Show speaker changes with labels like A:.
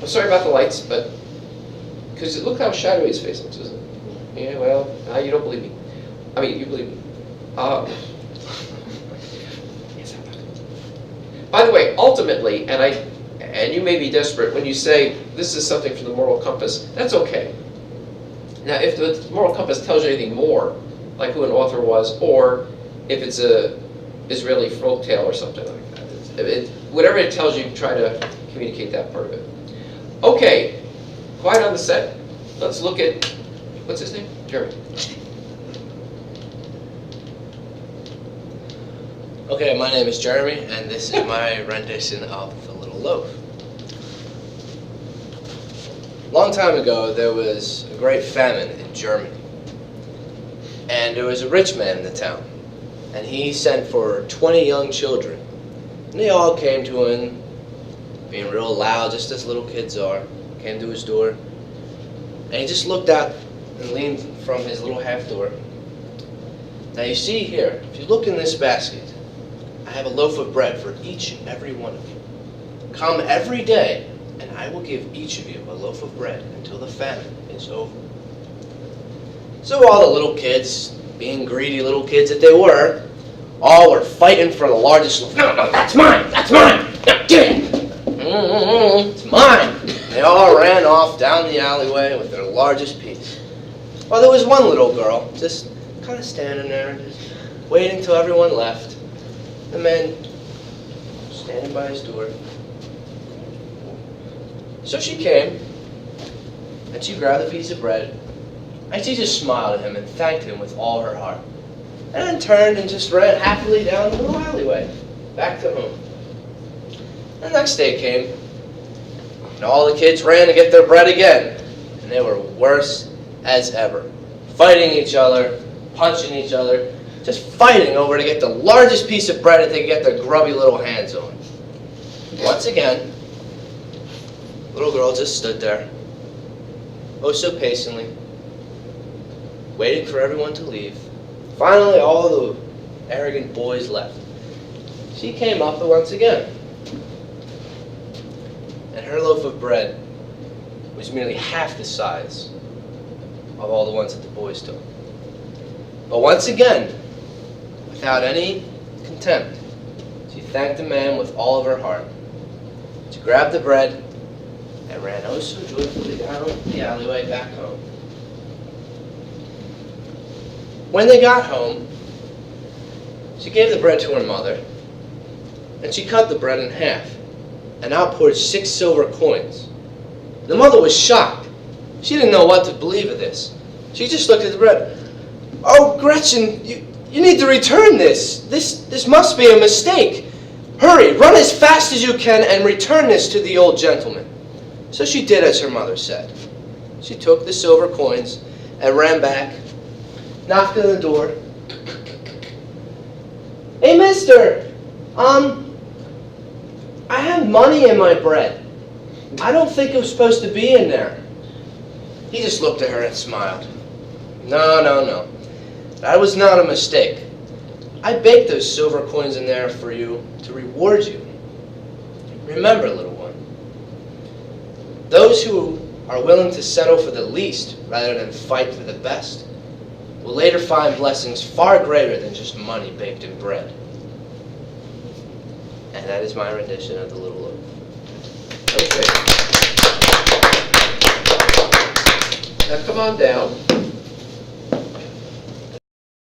A: I'm sorry about the lights, but because look how shadowy his face looks, isn't it? Yeah, well, you don't believe me. I mean, you believe me. Yes, I'm not. By the way, ultimately, and you may be desperate when you say this is something from the moral compass. That's okay. Now, if the moral compass tells you anything more, like who an author was, or if it's a Israeli folktale or something like that, whatever it tells you, try to communicate that part of it. Okay, quiet on the set. Let's look at, what's his name? Jeremy.
B: Okay, my name is Jeremy, and this is my rendition of The Little Loaf. Long time ago, there was a great famine in Germany, and there was a rich man in the town, and he sent for 20 young children, and they all came to him, being real loud, just as little kids are, came to his door, and he just looked out and leaned from his little half door. Now you see here, if you look in this basket, I have a loaf of bread for each and every one of you. Come every day, and I will give each of you a loaf of bread until the famine is over. So all the little kids, being greedy little kids that they were, all were fighting for the largest loaf. No, that's mine! That's mine! No, get it! It's mine! They all ran off down the alleyway with their largest piece. Well, there was one little girl, just kind of standing there, just waiting till everyone left. The man standing by his door. So she came, and she grabbed a piece of bread, and she just smiled at him and thanked him with all her heart. And then turned and just ran happily down the little alleyway, back to home. The next day came, and all the kids ran to get their bread again, and they were worse as ever, fighting each other, punching each other, just fighting over to get the largest piece of bread that they could get their grubby little hands on. Once again, the little girl just stood there, oh so patiently, waiting for everyone to leave. Finally, all the arrogant boys left. She came up once again, and her loaf of bread was merely half the size of all the ones that the boys took. But once again, without any contempt, she thanked the man with all of her heart. She grabbed the bread and ran oh so joyfully down the alleyway back home. When they got home, she gave the bread to her mother, and she cut the bread in half, and out poured 6 silver coins. The mother was shocked. She didn't know what to believe of this. She just looked at the bread. "Oh, Gretchen, you need to return this. This must be a mistake. Hurry, run as fast as you can and return this to the old gentleman." So she did as her mother said. She took the silver coins and ran back, knocked on the door. "Hey, mister, I have money in my bread. I don't think it was supposed to be in there." He just looked at her and smiled. No. That was not a mistake. I baked those silver coins in there for you to reward you. Remember, little one, those who are willing to settle for the least rather than fight for the best will later find blessings far greater than just money baked in bread. And that is my rendition of The Little Loaf.
A: Okay. Now come on down.